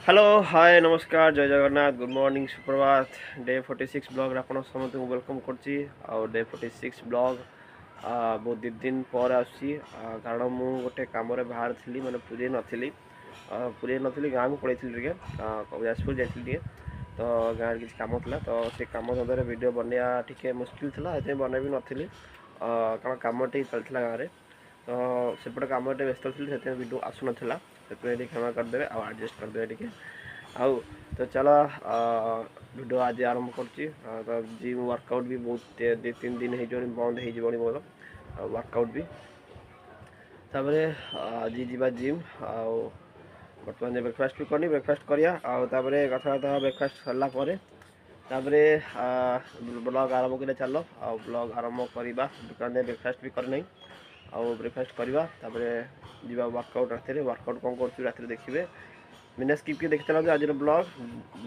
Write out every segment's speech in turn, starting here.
Hello hi नमस्कार जय Jagannath good morning सुप्रभात डे 46 ब्लॉग आप समस्त वेलकम करछि डे 46 ब्लॉग बहुत दिन पर आसी कारण मु गोटे काम बाहर थी मैंने पुरी नथी गाँव को पड़े जाजपुर जाइए तो गाँव किसी काम था तो से कम धंदे वीडियो बनवा टी मुस्किल था ये बन भी नी कारण कम चलता गाँव में तो सेपटे कम व्यस्त थी से वीडियो आसू नाला से क्षमा करदे आडजस्ट करदे टे आउ तो चलो वीडियो आज आरंभ कर तो जिम वर्कआउट भी बहुत 2-3 दिन हो बंद हो मोर वर्कआउट भी तापर आज जीवा जिम आउ बर्तमान ब्रेकफास्ट भी करनी ब्रेकफास्ट करिया कथबार्ता ब्रेकफास्ट सरला ब्लॉग आरंभ कर चल ब्लॉग आरंभ करवा दुकान ब्रेकफास्ट भी करना आउ ब्रेकफास्ट करवा जीवा वर्कआउट राति वर्कआउट कौन कर देखिए बिना स्किप के देखते चलो आज ब्लॉग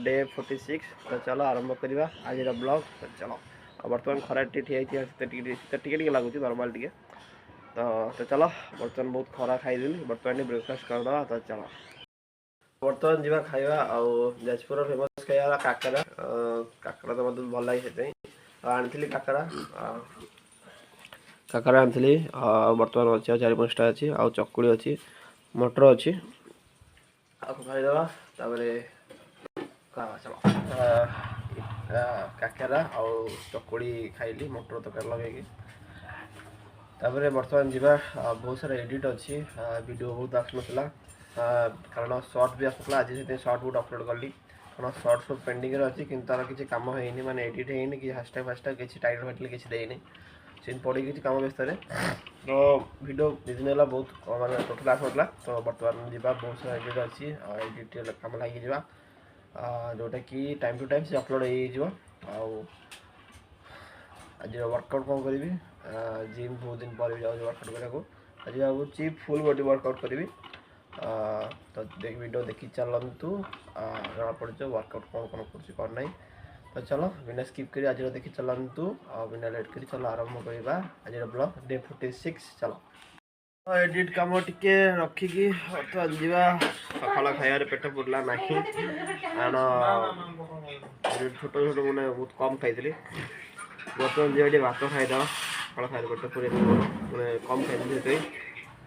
डे 46 तो चलो आरंभ करवा आज ब्लॉग तो चलो बर्तमान खरा टी लगुच नॉर्मल टी तो चलो बर्तमान बहुत खरा खाई बर्तमान ब्रेकफास्ट करदे तो चलो बर्तमान जीवा खाଇବା ଆଉ ଯାଜପୁର ଫେମସ୍ ଖାଇବା କାକରା କାକରା ତ ମୋତେ ଭଲ ଲାଗେ ସେଥିପାଇଁ ଆଣିଥିଲି କାକରା ଆଣିଥିଲି ଆଉ ବର୍ତ୍ତମାନ ଅଛି ଆଉ 4-5ଟା ଅଛି ଆଉ ଚକୁଳି ଅଛି ମଟର ଅଛି ଆଉ ଖାଇଦେବା ତାପରେ ଚଲ କାକରା ଆଉ ଚକୁଳି ଖାଇଲି ମଟର ତରକାରୀ ଲଗେଇକି तापर बर्तमान जीवा बहुत सारा एडिट अच्छी वीडियो बहुत आसुना कारण सर्ट भी आसूला आज से सर्ट बहुत अपलोड कली कारण सर्ट सब पेंडिंग अच्छी कि तार किसी कम होनी माने एडिट होनी कि हाशटैग फाशटैग किसी टाइटल फाइटल किसी देनी से पड़ी किसी कम व्यस्त तो वीडियो दिन है बहुत माने टोटल आसूला तो बर्तमान जीवा बहुत सारा एडिट अच्छी एडिट कम लगी जा जोटा कि टाइम टू टाइम से अपलोड हो आज वर्कआउट कौन करी जिम बहुत दिन पर जाऊँ वर्कआउट कराया आज भावी फुल बॉडी वर्कआउट करी तो वीडियो देखी चलतु जना पड़े वर्कआउट कौन कौन कर ना तो चलो बिना स्किप कर आज देखी चलतु बिना लेट कर चलो आरंभ करवा आज ब्लॉग डे 46 चलो एडिट कम टिके रखिकी तो जीवा सकाल खाइबार पेट पुरला ना कारण छोट छोट मैंने बहुत कम खाई बर्तमान जी भात खाईदे सकाल खाई पेट पूरे मैंने कम खाई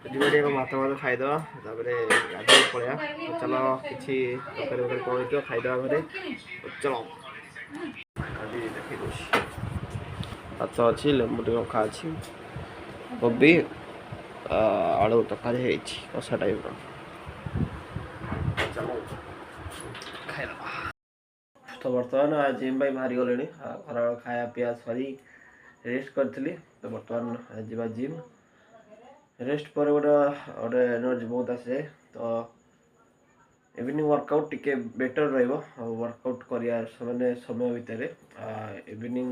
जी भात भात खाईदे गाड़ी पड़िया तो चलो किसी तरकारी कौन खाईदे घरे चलो देखी भात अच्छी लेंबू टे रखा अच्छी कोबी आलू तरकारी कषा टाइप चलो तो बर्तमान जिम भाई बाहरी गले खरा खाया पिया सरी रेस्ट करी तो बर्तमान जीवा जिम रेस्ट पर गोटे एनर्जी बहुत आसे तो इवनिंग वर्कआउट टिके बेटर वर्कआउट करिया माने समय भितर इवनिंग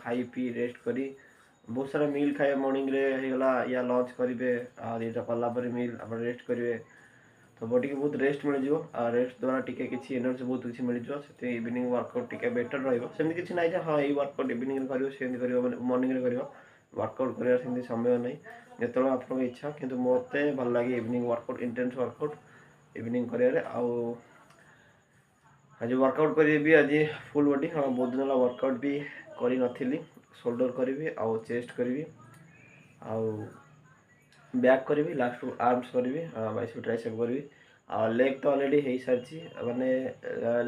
खाई पी रेस्ट करी बहुत सारा मील खाए मॉर्निंग रे होगा या लंच करेंगे ये कलापर मील आप रेस्ट करेंगे तो बॉडी की बहुत रेस्ट मिल जाए रेस्ट द्वारा टी किसी एनर्जी बहुत किसी मिल जाए इवनिंग वर्कआउट टी बेटर रही किसी ना हाँ ये वर्कआउट इवनिंग कर मॉर्निंग कर वर्कआउट कर समय नहीं जो आप इच्छा कि मत भल लगे evening workout intense workout evening कर आज वर्कआउट करी आज फुल बॉडी हाँ बहुत दिन वर्कआउट भी करी नथिली शोल्डर करी आउ चेस्ट करी आउ बैक करी लास्ट आर्म्स करी बाइसेप ट्राइसेप करी लेग तो ऑलरेडी हो सारी माने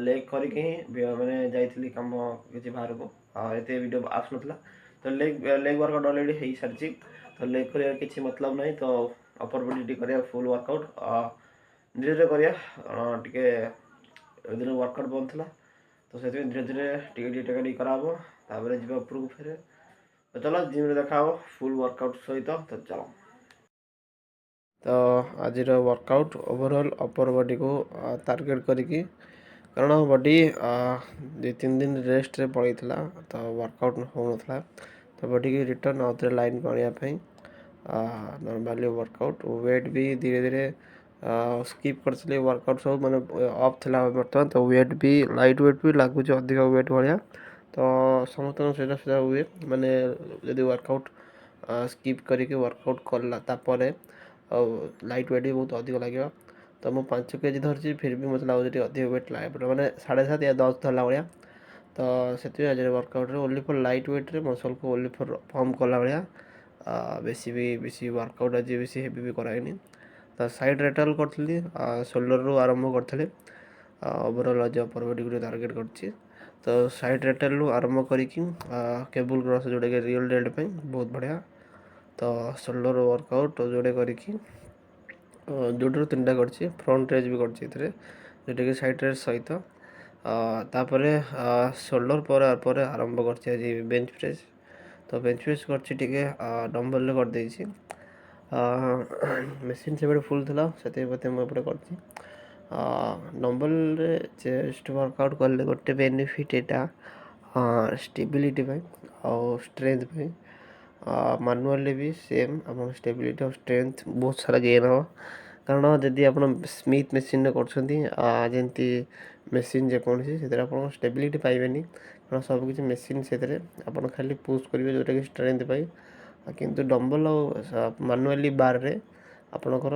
लेग करके ही मैंने जाइली कम किसी बाहर को ये वीडियो आसुना तो लेग वर्कआउट ऑलरेडी हो सारी तो लेग कर किसी मतलब नहीं तो अपर बॉडी कर फुल वर्कआउट धीरे धीरे करा टे दिन वर्कआउट बंद था तो से धीरे धीरे टे करापर जी उपरको फेर तो चलो जिम देखा फुल वर्कआउट सहित तो चलो तो आज वर्कआउट ओवरऑल अपर बॉडी को टार्गेट करी कारण बॉडी 2-3 दिन रेस्ट रे पड़ी तो वर्कआउट हो ना तो बॉडी की रिटर्न आउ थे लाइन को आने नॉर्मली वर्कआउट वेट भी धीरे धीरे स्किप कर वर्कआउट सब माने ऑफ था बर्तमान तो वेट भी लाइट वेट भी लगुच अधिक वेट भाया तो समस्त सीधा हुए माने यदि वर्कआउट स्किप करके वर्कआउट कला लाइट वेट भी बहुत अधिक लगे तो ମୁଁ 5 kg ଧରିଛି ଫିର୍ ବି ମୋତେ ଲାଗୁଛି ଟିକେ ଅଧିକ ୱେଟ୍ ମାନେ 7.5 या 10 ଧରିଲା ଭଳିଆ। ତ ସେଥିପାଇଁ ଆଜିର ୱାର୍କଆଉଟ୍ରେ ଓନ୍ଲି ଫର୍ ଲାଇଟ୍ ୱେଟ୍ରେ ମସଲ୍କୁ ଓନ୍ଲି ଫର୍ ପମ୍ପ କଲା ଭଳିଆ, ବେଶୀ ୱାର୍କଆଉଟ୍ ଆଜି ବେଶୀ ହେଭି ବି କରାହେଇନି। ତ ସାଇଡ଼୍ ରେଟଲ୍ କରିଥିଲି, ସୋଲ୍ଡରରୁ ଆରମ୍ଭ କରିଥିଲି। ଓଭରଅଲ୍ ଆଜି ଅପର ବଡ଼ିକୁ ଟାର୍ଗେଟ୍ କରିଛି। ତ ସାଇଡ଼୍ ରେଟଲ୍ରୁ ଆରମ୍ଭ କରିକି କେବୁଲ୍ କ୍ରସ୍ ଯେଉଁଟାକି ରିଅଲ୍ ଡେଡ୍ ପାଇଁ ବହୁତ ବଢ଼ିଆ। ତ ସୋଲ୍ଡର ୱାର୍କଆଉଟ୍ ଯୋଡ଼େ କରିକି ଯେଉଁଟାରୁ 3ଟା କରିଛି, ଫ୍ରଣ୍ଟ ରେଜ୍ ବି କରିଛି ଏଥିରେ, ଯେଉଁଟାକି ସାଇଡ଼୍ ରେଜ୍ ସହିତ। ତାପରେ ସୋଲ୍ଡର ପରେ ଆରମ୍ଭ କରିଛି ଆଜି ବେଞ୍ଚ ପ୍ରେସ୍। ତ ବେଞ୍ଚ ପ୍ରେସ୍ କରିଛି ଟିକେ ଡମ୍ବଲରେ କରିଦେଇଛି। ମେସିନ୍ ସେପଟେ ଫୁଲ୍ ଥିଲା, ସେଥିପାଇଁ ମୁଁ ଏପଟେ କରିଛି। ଡମ୍ବଲରେ ଚେଷ୍ଟ ୱାର୍କଆଉଟ୍ କଲେ ଗୋଟେ ବେନିଫିଟ୍ ଏଇଟା, ଷ୍ଟେବିଲିଟି ପାଇଁ ଆଉ ଷ୍ଟ୍ରେନ୍ଥ ପାଇଁ। ମାନୁଆଲି ବି ସେମ୍, ଆପଣ ଷ୍ଟେବିଲିଟି ଆଉ ଷ୍ଟ୍ରେନ୍ଥ ବହୁତ ସାରା ଗେନ୍ ହେବ। କାରଣ ଯଦି ଆପଣ ସ୍ମିଥ୍ ମେସିନ୍ରେ କରୁଛନ୍ତି, ଯେମିତି ମେସିନ୍ ଯେକୌଣସି, ସେଥିରେ ଆପଣ ଷ୍ଟେବିଲିଟି ପାଇବେନି। କାରଣ ସବୁକିଛି ମେସିନ୍ ସେଥିରେ ଆପଣ ଖାଲି ପୁସ୍ କରିବେ ଯେଉଁଟାକି ଷ୍ଟ୍ରେନ୍ଥ ପାଇଁ। କିନ୍ତୁ ଡମ୍ବଲ୍ ଆଉ ମାନୁଆଲି ବାର୍ରେ ଆପଣଙ୍କର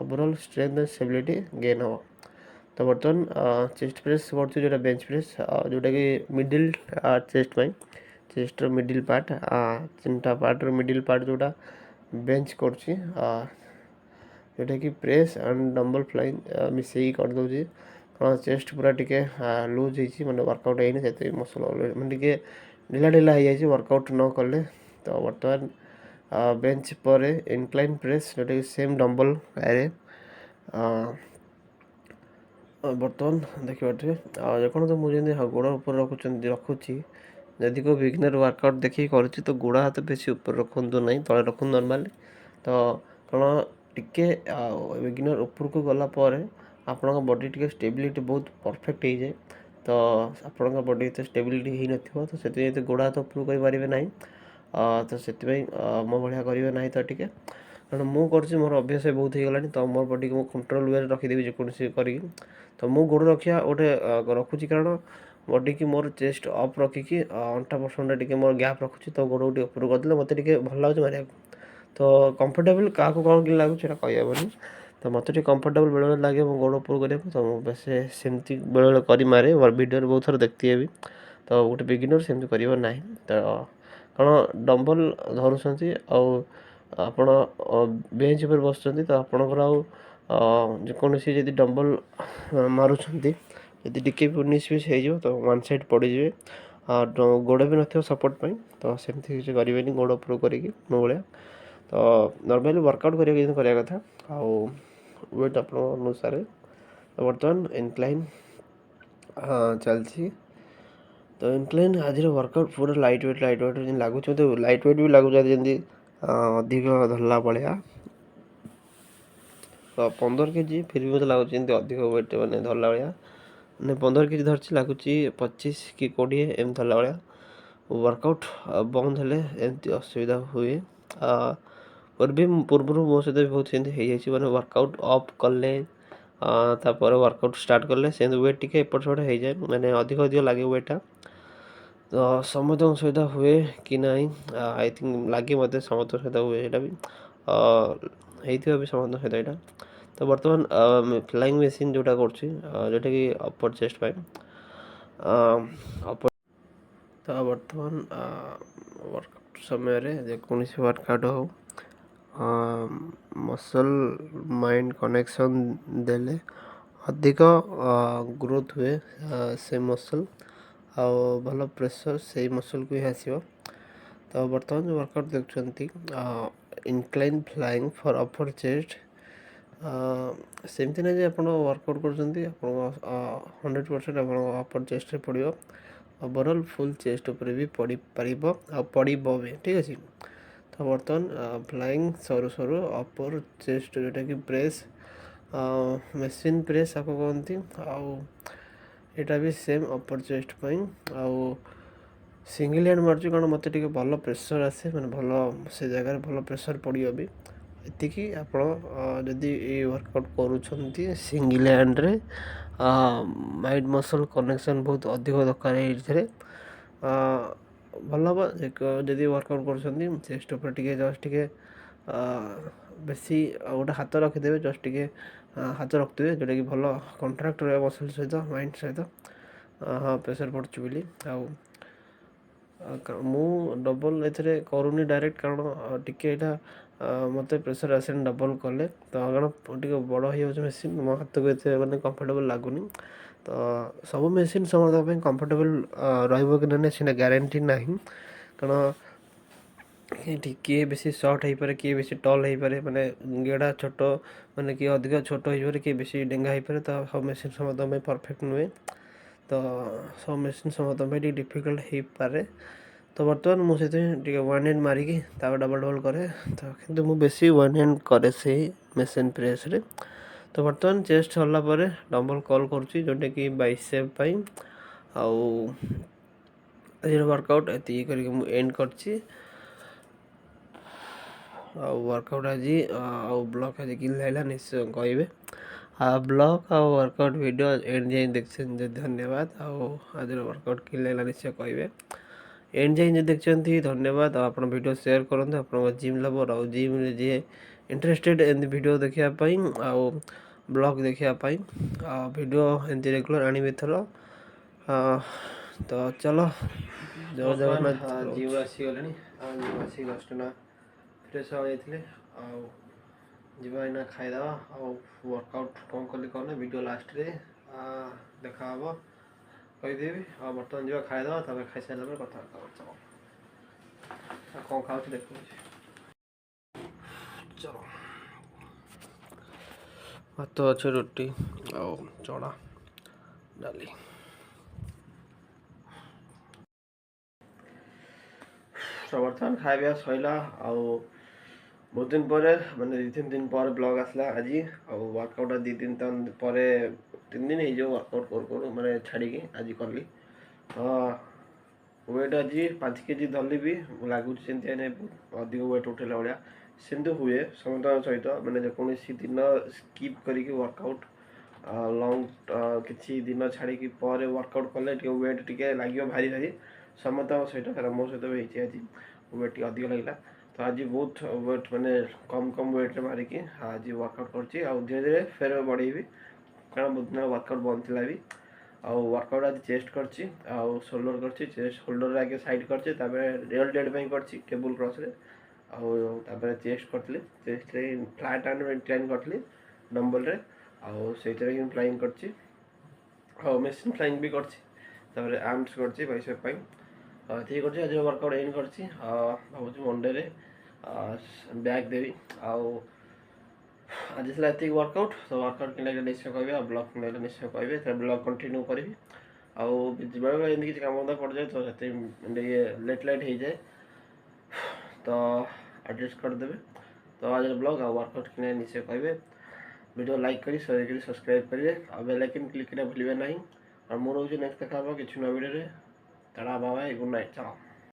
overall strength and stability gain ହେବ। ତ ବର୍ତ୍ତମାନ ଚେଷ୍ଟ ପ୍ରେସ୍ କରୁଛୁ, ଯେଉଁଟା ବେଞ୍ଚ ପ୍ରେସ୍, ଯେଉଁଟାକି ମିଡ଼ିଲ୍ ଚେଷ୍ଟ ପାଇଁ। ଚେଷ୍ଟର ମିଡ଼ିଲ୍ ପାର୍ଟ, 3ଟା ପାର୍ଟର ମିଡ଼ିଲ୍ ପାର୍ଟ ଯେଉଁଟା ବେଞ୍ଚ କରୁଛି, ଯେଉଁଟାକି ପ୍ରେସ୍ ଆଣ୍ଡ ଡମ୍ବଲ୍ ଫ୍ଲାଇଂ ମିଶେଇକି କରିଦେଉଛି। କାରଣ ଚେଷ୍ଟ ପୁରା ଟିକେ ଲୁଜ୍ ହେଇଛି, ମାନେ ୱାର୍କଆଉଟ୍ ହେଇନି, ସେଥିପାଇଁ ମସଲ୍ ମାନେ ଟିକେ ଢିଲା ହେଇଯାଇଛି ୱାର୍କଆଉଟ୍ ନ କଲେ। ତ ବର୍ତ୍ତମାନ ବେଞ୍ଚ ପରେ ଇନକ୍ଲାଇନ୍ ପ୍ରେସ୍, ଯେଉଁଟାକି ସେମ୍ ଡମ୍ବଲ୍ ଆରେ ବର୍ତ୍ତମାନ ଦେଖିପାରୁଥିବେ। ଯେକୌଣସି ମୁଁ ଯେମିତି ଗୋଡ଼ ଉପରେ ରଖୁଛି, ଯଦି କେଉଁ ବିଗିନର୍ ୱାର୍କଆଉଟ୍ ଦେଖିକି କରୁଛି ତ ଗୋଡ଼ ହାତ ବେଶୀ ଉପରେ ରଖନ୍ତୁ ନାହିଁ, ତଳେ ରଖନ୍ତୁ ନର୍ମାଲି। ତ କାରଣ ଟିକେ ବିଗିନର୍ ଉପରକୁ ଗଲା ପରେ ଆପଣଙ୍କ ବଡ଼ି ଟିକେ ଷ୍ଟେବିଲିଟି ବହୁତ ପରଫେକ୍ଟ ହେଇଯାଏ। ତ ଆପଣଙ୍କ ବଡ଼ି ଏତେ ଷ୍ଟେବିଲିଟି ହେଇନଥିବ, ତ ସେଥିପାଇଁ ଏତେ ଗୋଡ଼ ହାତ ଉପରକୁ କରିପାରିବେ ନାହିଁ। ତ ସେଥିପାଇଁ ମୋ ଭଳିଆ କରିବେ ନାହିଁ ତ ଟିକେ, କାରଣ ମୁଁ କରୁଛି, ମୋର ଅଭ୍ୟାସ ବହୁତ ହେଇଗଲାଣି। ତ ମୋ ବଡ଼ିକୁ ମୁଁ କଣ୍ଟ୍ରୋଲ୍ ୱେରେ ରଖିଦେବି ଯେକୌଣସି କରିକି। ତ ମୁଁ ଗୋଡ଼ ରଖିବା ଗୋଟେ ରଖୁଛି, କାରଣ ବଡ଼ିକି ମୋର ଚେଷ୍ଟ ଅପ୍ ରଖିକି ଅଣ୍ଟା ପର୍ସନ୍ଟା ଟିକେ ମୋର ଗ୍ୟାପ୍ ରଖୁଛି। ତ ଗୋଡ଼କୁ ଟିକେ ଉପରକୁ କରିଦେଲେ ମୋତେ ଟିକେ ଭଲ ଲାଗୁଛି ମାରିବାକୁ। ତ କମ୍ଫର୍ଟେବୁଲ୍ କାହାକୁ କ'ଣ କେମିତି ଲାଗୁଛି ସେଇଟା କହିହେବନି। ତ ମୋତେ ଟିକେ କମ୍ଫର୍ଟେବୁଲ୍ ବେଳେବେଳେ ଲାଗେ ମୋ ଗୋଡ଼ ଉପରକୁ କରିବାକୁ। ତ ମୁଁ ସେମିତି ବେଳେବେଳେ କରି ମାରେ, ଭିଡ଼ିଓରେ ବହୁତ ଥର ଦେଖିଥିବେ ବି। ତ ଗୋଟେ ବିଗିନର୍ ସେମିତି କରିବ ନାହିଁ। ତ କାରଣ ଡମ୍ବଲ୍ ଧରୁଛନ୍ତି ଆଉ ଆପଣ ବେଞ୍ଚ ଉପରେ ବସୁଛନ୍ତି, ତ ଆପଣଙ୍କର ଆଉ ଯେକୌଣସି ଯଦି ଡମ୍ବଲ୍ ମାରୁଛନ୍ତି, ଯଦି ଟିକେ ବି 19-20 ହେଇଯିବ ତ ୱାନ୍ ସାଇଡ଼୍ ପଡ଼ିଯିବେ, ଗୋଡ଼ ବି ନଥିବ ସପୋର୍ଟ ପାଇଁ। ତ ସେମିତି କିଛି କରିବେନି ଗୋଡ଼ ଉପରକୁ କରିକି ମୋ ଭଳିଆ। ତ ନର୍ମାଲି ୱାର୍କଆଉଟ୍ କରିବାକୁ ଯେମିତି କରିବା କଥା, ଆଉ ୱେଟ୍ ଆପଣଙ୍କ ଅନୁସାରେ। ତ ବର୍ତ୍ତମାନ ଇନକ୍ଲାଇନ୍ ଚାଲିଛି। ତ ଇନକ୍ଲାଇନ୍ ଆଜିର ୱାର୍କଆଉଟ୍ ପୁରା ଲାଇଟ୍ ୱେଟ୍ ଯେମିତି ଲାଗୁଛି, ମୋତେ ଲାଇଟ୍ ୱେଟ୍ ବି ଲାଗୁଛି ଯେମିତି ଅଧିକ ଧରିଲା ଭଳିଆ। 15 kg ଫିର୍ ବି ମୋତେ ଲାଗୁଛି ଯେମିତି ଅଧିକ ୱେଟ୍ ମାନେ ଧରିଲା ଭଳିଆ। ମାନେ 15 kg ଧରିଛି, ଲାଗୁଛି 25 କି 20 ଏମିତି ଧରିଲା ଭଳିଆ। ୱାର୍କଆଉଟ୍ ବନ୍ଦ ହେଲେ ଏମିତି ଅସୁବିଧା ହୁଏ। ପୂର୍ବରୁ ମୋ ସହିତ ବି ବହୁତ ସେମିତି ହେଇଯାଇଛି, ମାନେ ୱାର୍କଆଉଟ୍ ଅଫ୍ କଲେ ତାପରେ ୱାର୍କଆଉଟ୍ ଷ୍ଟାର୍ଟ କଲେ ସେମିତି ୱେଟ୍ ଟିକେ ଏପଟ ସେପଟ ହେଇଯାଏ, ମାନେ ଅଧିକ ଲାଗେ ୱେଟ୍ଟା। ତ ସମସ୍ତଙ୍କ ସହିତ ହୁଏ କି ନାହିଁ, ଆଇ ଥିଙ୍କ ଲାଗେ ମୋତେ ସମସ୍ତଙ୍କ ସହିତ ହୁଏ, ସେଇଟା ବି ହେଇଥିବ ବି ସମସ୍ତଙ୍କ ସହିତ ଏଇଟା। ତ ବର୍ତ୍ତମାନ ଫ୍ଲାଇଂ ମେସିନ୍ ଯେଉଁଟା କରୁଛି, ଯେଉଁଟାକି ଅପର ଚେଷ୍ଟ ପାଇଁ। ତ ବର୍ତ୍ତମାନ ୱାର୍କଆଉଟ୍ ସମୟରେ ଯେକୌଣସି ୱାର୍କଆଉଟ୍ ହଉ, ମସଲ୍ ମାଇଣ୍ଡ କନେକ୍ସନ୍ ଦେଲେ ଅଧିକ ଗ୍ରୋଥ୍ ହୁଏ ସେ ମସଲ୍, ଆଉ ଭଲ ପ୍ରେସର୍ ସେଇ ମସଲ୍କୁ ହିଁ ଆସିବ। ତ ବର୍ତ୍ତମାନ ଯେଉଁ ୱାର୍କଆଉଟ୍ ଦେଖୁଛନ୍ତି, ଇନକ୍ଲାଇନ୍ ଫ୍ଲାଇଂ ଫର୍ ଅପର୍ ଚେଷ୍ଟ, ସେମିତି ନାହିଁ ଯେ ଆପଣ ୱାର୍କଆଉଟ୍ କରୁଛନ୍ତି ଆପଣଙ୍କ 100% ଆପଣଙ୍କ ଅପର୍ ଚେଷ୍ଟରେ ପଡ଼ିବ। ଓଭରଅଲ୍ ଫୁଲ୍ ଚେଷ୍ଟ ଉପରେ ବି ପଡ଼ିପାରିବ ଆଉ ପଡ଼ିବ ବି, ଠିକ୍ ଅଛି। ତ ବର୍ତ୍ତମାନ ଫ୍ଲାଇଂ ସରୁ ଅପର୍ ଚେଷ୍ଟ, ଯେଉଁଟାକି ପ୍ରେସ୍, ମେସିନ୍ ପ୍ରେସ୍ ଆକୁ କହନ୍ତି। ଆଉ ଏଇଟା ବି ସେମ୍ ଅପର୍ ଚେଷ୍ଟ ପାଇଁ। ଆଉ ସିଙ୍ଗଲ୍ ହ୍ୟାଣ୍ଡ ମାରୁଛି, କାରଣ ମୋତେ ଟିକେ ଭଲ ପ୍ରେସର୍ ଆସେ, ମାନେ ଭଲ ସେ ଜାଗାରେ ଭଲ ପ୍ରେସର୍ ପଡ଼ିବ ବି। ଏତିକି ଆପଣ ଯଦି ଏଇ ୱାର୍କଆଉଟ୍ କରୁଛନ୍ତି ସିଙ୍ଗଲ୍ ହ୍ୟାଣ୍ଡରେ, ମାଇଣ୍ଡ ମସଲ୍ କନେକ୍ସନ୍ ବହୁତ ଅଧିକ ଦରକାର ଏଇଥିରେ। ଭଲ ହେବ ଯଦି ୱାର୍କଆଉଟ୍ କରୁଛନ୍ତି ଚେଷ୍ଟ ଉପରେ ଟିକେ ଜଷ୍ଟ ଟିକେ ବେଶୀ ଗୋଟେ ହାତ ରଖିଦେବେ, ଜଷ୍ଟ ଟିକେ ହାତ ରଖୁଥିବେ, ଯେଉଁଟାକି ଭଲ କଣ୍ଟ୍ରାକ୍ଟ ରହିବ ମସଲ୍ ସହିତ, ମାଇଣ୍ଡ ସହିତ। ହଁ ପ୍ରେସର୍ ପଡ଼ୁଛି ବୋଲି। ଆଉ ମୁଁ ଡବଲ୍ ଏଥିରେ କରୁନି ଡାଇରେକ୍ଟ, କାରଣ ଟିକେ ଏଇଟା ମୋତେ ପ୍ରେସର୍ ଆସେନି ଡବଲ୍ କଲେ, ତ କାରଣ ଟିକେ ବଡ଼ ହେଇଯାଉଛି ମେସିନ୍, ମୋ ହାତକୁ ଏତେ ମାନେ କମ୍ଫର୍ଟେବଲ୍ ଲାଗୁନି। ତ ସବୁ ମେସିନ୍ ସମସ୍ତଙ୍କ ପାଇଁ କମ୍ଫର୍ଟେବଲ୍ ରହିବ କି ନାହିଁ ସେଇଟା ଗ୍ୟାରେଣ୍ଟି ନାହିଁ, କାରଣ କିଏ ବେଶୀ ସର୍ଟ ହେଇପାରେ, କିଏ ବେଶୀ ଟଲ୍ ହେଇପାରେ, ମାନେ ଗେଡ଼ା ଛୋଟ, ମାନେ କିଏ ଅଧିକ ଛୋଟ ହେଇପାରେ, କିଏ ବେଶୀ ଡେଙ୍ଗା ହେଇପାରେ। ତ ସବୁ ମେସିନ୍ ସମସ୍ତଙ୍କ ପାଇଁ ପରଫେକ୍ଟ ନୁହେଁ, ତ ସବୁ ମେସିନ୍ ସମସ୍ତଙ୍କ ପାଇଁ ଟିକେ ଡିଫିକଲ୍ଟ ହେଇପାରେ। ତ ବର୍ତ୍ତମାନ ମୁଁ ସେଥିପାଇଁ ଟିକେ ୱାନ୍ ହ୍ୟାଣ୍ଡ ମାରିକି ତାପରେ ଡବଲ୍ କରେ, ତ କିନ୍ତୁ ମୁଁ ବେଶୀ ୱାନ୍ ହ୍ୟାଣ୍ଡ କରେ ସେଇ ମେସିନ୍ ପ୍ରେସ୍ରେ। ତ ବର୍ତ୍ତମାନ ଚେଷ୍ଟ ସରିଲା ପରେ ଡମ୍ବଲ୍ କଲ୍ କରୁଛି, ଯେଉଁଟାକି ବାଇସେପ୍ ପାଇଁ। ଆଉ ଆଜିର ୱାର୍କଆଉଟ୍ ଏତିକି କରିକି ମୁଁ ଏଣ୍ଡ କରିଛି। ଆଉ ୱାର୍କଆଉଟ୍ ଆଜି ଆଉ ବ୍ଲଗ୍ ଆଜି କେମିତି ଲାଗିଲା ନିଶ୍ଚୟ କହିବେ। ବ୍ଲଗ୍ ଆଉ ୱାର୍କଆଉଟ୍ ଭିଡ଼ିଓ ଏଣ୍ଡ ଯାଏଁ ଦେଖିଛନ୍ତି ଯଦି ଧନ୍ୟବାଦ। ଆଉ ଆଜିର ୱାର୍କଆଉଟ୍ କେମିତି ଲାଗିଲା ନିଶ୍ଚୟ କହିବେ। ଏଣ୍ଡ ଯାଏଁ ଯଦି ଦେଖିଛନ୍ତି ଧନ୍ୟବାଦ। ଆଉ ଆପଣ ଭିଡ଼ିଓ ସେୟାର କରନ୍ତୁ ଆପଣଙ୍କ ଜିମ୍ ଲଭର୍ ଆଉ ଜିମ୍ରେ ଯିଏ ଇଣ୍ଟରେଷ୍ଟେଡ଼ ଏମିତି ଭିଡ଼ିଓ ଦେଖିବା ପାଇଁ ଆଉ ବ୍ଲଗ୍ ଦେଖିବା ପାଇଁ। ଭିଡ଼ିଓ ଏମିତି ରେଗୁଲାର ଆଣିବି ଏଥର। ତ ଚାଲ, ଜୟ ଜଗନ୍ନାଥ। ଜିମ୍ ଆସିଗଲେଣି, ଆଉ ଜିମ୍ ଆସିକି 10 ଟଙ୍କା ଫ୍ରେଶ୍ ହେବାକୁ ଯାଇଥିଲେ। ଆଉ ଯିବା ଏଇନା ଖାଇଦେବା। ଆଉ ୱାର୍କଆଉଟ୍ କ'ଣ କଲି କ'ଣ ଭିଡ଼ିଓ ଲାଷ୍ଟରେ ଦେଖାହେବ, କହିଦେବି। ଆଉ ବର୍ତ୍ତମାନ ଯିବା ଖାଇଦେବା, ତାପରେ ଖାଇସାରିଲା ପରେ କଥାବାର୍ତ୍ତା ହେବା। ଚାଲ, ଆଉ କ'ଣ ଖାଉଛି ଦେଖୁଛି। ଚାଲ, ଭାତ ଅଛି, ରୁଟି ଆଉ ଚଣା ଡାଲି। ବର୍ତ୍ତମାନ ଖାଇବା ସରିଲା। ଆଉ ବହୁତ ଦିନ ପରେ, ମାନେ 2-3 ଦିନ ପରେ ବ୍ଲଗ୍ ଆସିଲା ଆଜି। ଆଉ ୱାର୍କଆଉଟ୍ 2-3 ପରେ, 3 ଦିନ ହେଇଯିବ ୱାର୍କଆଉଟ୍ କରୁ କରୁ, ମାନେ ଛାଡ଼ିକି ଆଜି କଲି। ୱେଟ୍ ଆଜି 5 kg ଧରିଲି ବି ଲାଗୁଛି ସେମିତି, ଅଧିକ ୱେଟ୍ ଉଠେଇଲା ଭଳିଆ ସେମିତି ହୁଏ ସମସ୍ତଙ୍କ ସହିତ। ମାନେ ଯେକୌଣସି ଦିନ ସ୍କିପ୍ କରିକି ୱାର୍କଆଉଟ୍ ଲଙ୍ଗ୍ କିଛି ଦିନ ଛାଡ଼ିକି ପରେ ୱାର୍କଆଉଟ୍ କଲେ ଟିକେ ୱେଟ୍ ଟିକେ ଲାଗିବ ଭାରି ଭାରି ସମସ୍ତଙ୍କ ସହିତ, କାରଣ ମୋ ସହିତ ବି ହେଇଛି। ଆଜି ୱେଟ୍ ଟିକେ ଅଧିକ ଲାଗିଲା, ତ ଆଜି ବହୁତ ୱେଟ୍, ମାନେ କମ୍ ୱେଟ୍ରେ ମାରିକି ଆଜି ୱାର୍କଆଉଟ୍ କରୁଛି। ଆଉ ଧୀରେ ଧୀରେ ଫେର ବଢ଼େଇବି, କାରଣ ବହୁତ ଦିନ ୱାର୍କଆଉଟ୍ ବନ୍ଦ ଥିଲା ବି। ଆଉ ୱାର୍କଆଉଟ୍ ଆଜି ଚେଷ୍ଟ କରିଛି, ଆଉ ସୋଲ୍ଡର କରିଛି। ଚେଷ୍ଟ ସୋଲ୍ଡର ଆଗେ ସାଇଡ଼୍ କରିଛି, ତାପରେ ରିଅଲ୍ ଡେଡ୍ ପାଇଁ କରିଛି କେବୁଲ୍ କ୍ରସ୍ରେ। ଆଉ ତାପରେ ଚେଷ୍ଟ କରିଥିଲି, ଚେଷ୍ଟରେ ଫ୍ଲାଟ୍ ଆଣ୍ଡ ଇନକ୍ଲାଇନ୍ କରିଥିଲି ଡମ୍ବଲ୍ରେ, ଆଉ ସେଇଥିରେ ହିଁ ଫ୍ଲାଇଂ କରିଛି। ଆଉ ମେସିନ୍ ଫ୍ଲାଇଂ ବି କରିଛି। ତାପରେ ଆର୍ମସ୍ କରିଛି ବାଇସେପ୍ ପାଇଁ। ଏତିକି କରିଛି। ଆଜି ୱାର୍କଆଉଟ୍ ଏଣ୍ଡ କରିଛି। ଭାବୁଛି ମଣ୍ଡେରେ ବ୍ୟାକ୍ ଦେବି। ଆଉ ଆଜି ଥିଲା ଏତିକି ୱାର୍କଆଉଟ୍। ତ ୱାର୍କଆଉଟ୍ କେମିତି ଲାଗିଲା ନିଶ୍ଚୟ କହିବେ, ଆଉ ବ୍ଲଗ୍ କେମିତି ଲାଗିଲା ନିଶ୍ଚୟ କହିବେ। ବ୍ଲଗ୍ କଣ୍ଟିନ୍ୟୁ କରିବି। ଆଉ ବେଳେବେଳେ ଏମିତି କିଛି କାମ ଧନ୍ଦା ପଡ଼ିଯାଏ, ତ ସେଥିପାଇଁ ଟିକେ ଲେଟ୍ ହେଇଯାଏ, ତ ଆଡ଼ଜଷ୍ଟ କରିଦେବେ। ତ ଆଜିର ବ୍ଲଗ୍ ଆଉ ୱାର୍କଆଉଟ୍ କେମିତି ନିଶ୍ଚୟ କହିବେ। ଭିଡ଼ିଓ ଲାଇକ୍ କରି ସେୟାର କରି ସବସ୍କ୍ରାଇବ୍ କରିବେ, ଆଉ ବେଲ୍ ଆଇକନ୍ କ୍ଲିକ୍ କରିବା ଭୁଲିବେ ନାହିଁ। ଆଉ ମୁଁ ରହୁଛି ନେକ୍ସଟ ଦେଖା ହେବ କିଛି ନୂଆ ଭିଡ଼ିଓରେ। Tata bye bye, good night, Chao.